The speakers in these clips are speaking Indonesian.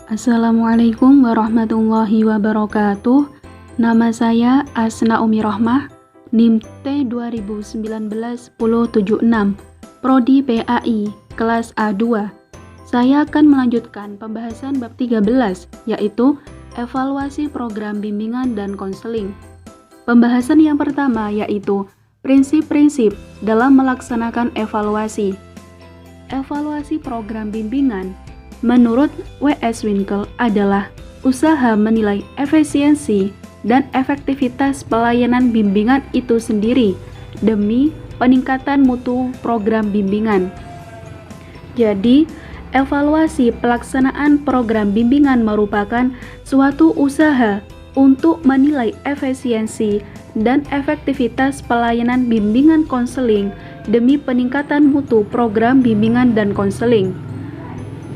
Assalamualaikum warahmatullahi wabarakatuh. Nama saya Asna Umi Rohmah, NIM T 2019-1076, Prodi PAI, kelas A2. Saya akan melanjutkan pembahasan bab 13, yaitu evaluasi program bimbingan dan konseling. Pembahasan yang pertama yaitu prinsip-prinsip dalam melaksanakan evaluasi. Evaluasi program bimbingan menurut W.S. Winkel adalah usaha menilai efisiensi dan efektivitas pelayanan bimbingan itu sendiri demi peningkatan mutu program bimbingan. Jadi, evaluasi pelaksanaan program bimbingan merupakan suatu usaha untuk menilai efisiensi dan efektivitas pelayanan bimbingan konseling demi peningkatan mutu program bimbingan dan konseling.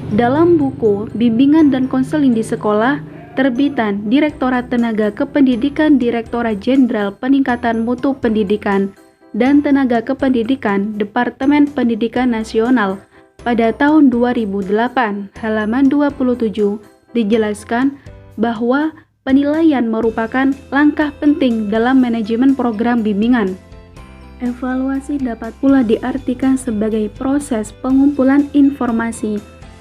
Dalam buku Bimbingan dan Konseling di Sekolah, terbitan Direktorat Tenaga Kependidikan Direktorat Jenderal Peningkatan Mutu Pendidikan dan Tenaga Kependidikan Departemen Pendidikan Nasional pada tahun 2008, halaman 27, dijelaskan bahwa penilaian merupakan langkah penting dalam manajemen program bimbingan. Evaluasi dapat pula diartikan sebagai proses pengumpulan informasi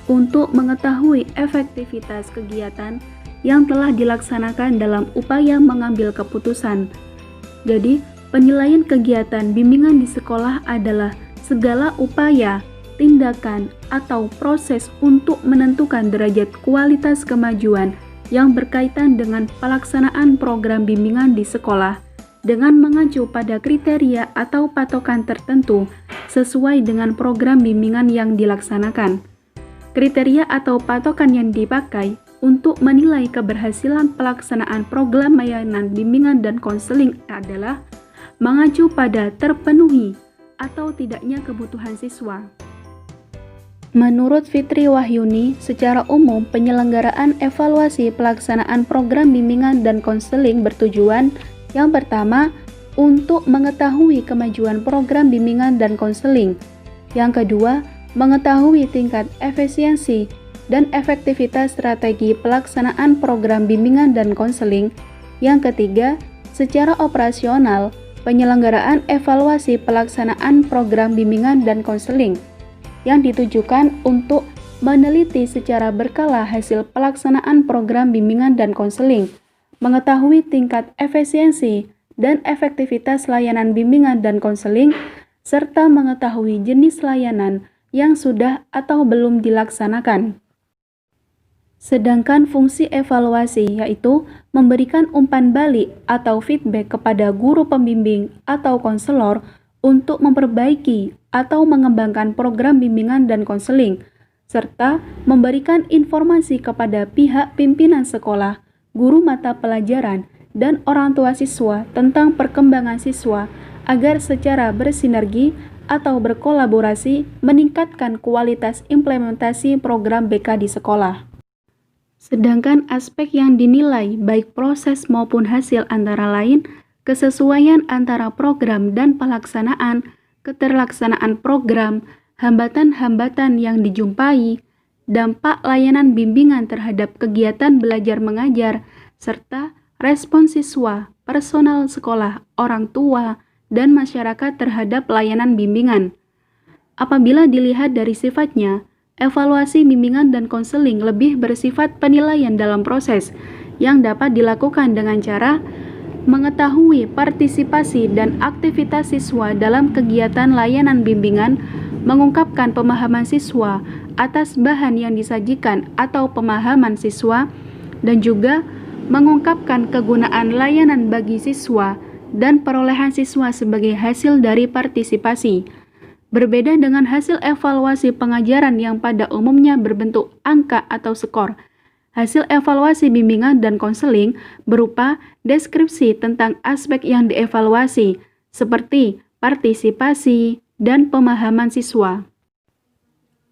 untuk mengetahui efektivitas kegiatan yang telah dilaksanakan dalam upaya mengambil keputusan. Jadi, penilaian kegiatan bimbingan di sekolah adalah segala upaya, tindakan, atau proses untuk menentukan derajat kualitas kemajuan yang berkaitan dengan pelaksanaan program bimbingan di sekolah dengan mengacu pada kriteria atau patokan tertentu sesuai dengan program bimbingan yang dilaksanakan. Kriteria atau patokan yang dipakai untuk menilai keberhasilan pelaksanaan program layanan bimbingan dan konseling adalah mengacu pada terpenuhi atau tidaknya kebutuhan siswa. Menurut Fitri Wahyuni, secara umum penyelenggaraan evaluasi pelaksanaan program bimbingan dan konseling bertujuan yang pertama, untuk mengetahui kemajuan program bimbingan dan konseling. Yang kedua, mengetahui tingkat efisiensi dan efektivitas strategi pelaksanaan program bimbingan dan konseling. Yang ketiga, secara operasional, penyelenggaraan evaluasi pelaksanaan program bimbingan dan konseling yang ditujukan untuk meneliti secara berkala hasil pelaksanaan program bimbingan dan konseling, mengetahui tingkat efisiensi dan efektivitas layanan bimbingan dan konseling, serta mengetahui jenis layanan yang sudah atau belum dilaksanakan. Sedangkan fungsi evaluasi yaitu memberikan umpan balik atau feedback kepada guru pembimbing atau konselor untuk memperbaiki atau mengembangkan program bimbingan dan konseling, serta memberikan informasi kepada pihak pimpinan sekolah, guru mata pelajaran, dan orang tua siswa tentang perkembangan siswa agar secara bersinergi atau berkolaborasi meningkatkan kualitas implementasi program BK di sekolah. Sedangkan aspek yang dinilai baik proses maupun hasil antara lain kesesuaian antara program dan pelaksanaan, keterlaksanaan program, hambatan-hambatan yang dijumpai, dampak layanan bimbingan terhadap kegiatan belajar mengajar, serta respon siswa, personal sekolah, orang tua, dan masyarakat terhadap layanan bimbingan. Apabila dilihat dari sifatnya, evaluasi bimbingan dan konseling lebih bersifat penilaian dalam proses yang dapat dilakukan dengan cara mengetahui partisipasi dan aktivitas siswa dalam kegiatan layanan bimbingan, mengungkapkan pemahaman siswa atas bahan yang disajikan atau pemahaman siswa, dan juga mengungkapkan kegunaan layanan bagi siswa dan perolehan siswa sebagai hasil dari partisipasi. Berbeda dengan hasil evaluasi pengajaran yang pada umumnya berbentuk angka atau skor, hasil evaluasi bimbingan dan konseling berupa deskripsi tentang aspek yang dievaluasi, seperti partisipasi dan pemahaman siswa.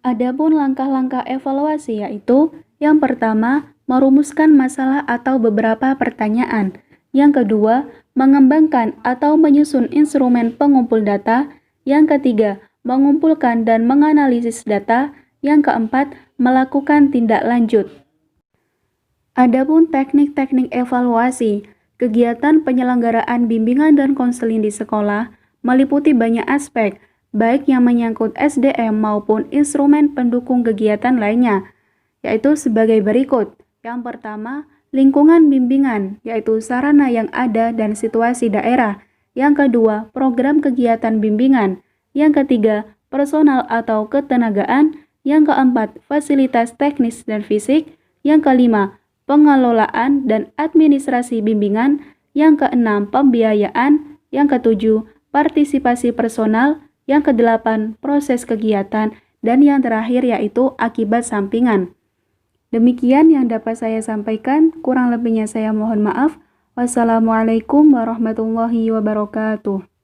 Adapun langkah-langkah evaluasi yaitu, yang pertama, merumuskan masalah atau beberapa pertanyaan. Yang kedua, mengembangkan atau menyusun instrumen pengumpul data. Yang ketiga, mengumpulkan dan menganalisis data. Yang keempat, melakukan tindak lanjut. Adapun teknik-teknik evaluasi, kegiatan penyelenggaraan bimbingan dan konseling di sekolah meliputi banyak aspek, baik yang menyangkut SDM maupun instrumen pendukung kegiatan lainnya, yaitu sebagai berikut. Yang pertama, lingkungan bimbingan, yaitu sarana yang ada dan situasi daerah. Yang kedua, program kegiatan bimbingan. Yang ketiga, personal atau ketenagaan. Yang keempat, fasilitas teknis dan fisik. Yang kelima, pengelolaan dan administrasi bimbingan. Yang keenam, pembiayaan. Yang ketujuh, partisipasi personal. Yang kedelapan, proses kegiatan. Dan yang terakhir yaitu akibat sampingan. Demikian yang dapat saya sampaikan, kurang lebihnya saya mohon maaf. Wassalamualaikum warahmatullahi wabarakatuh.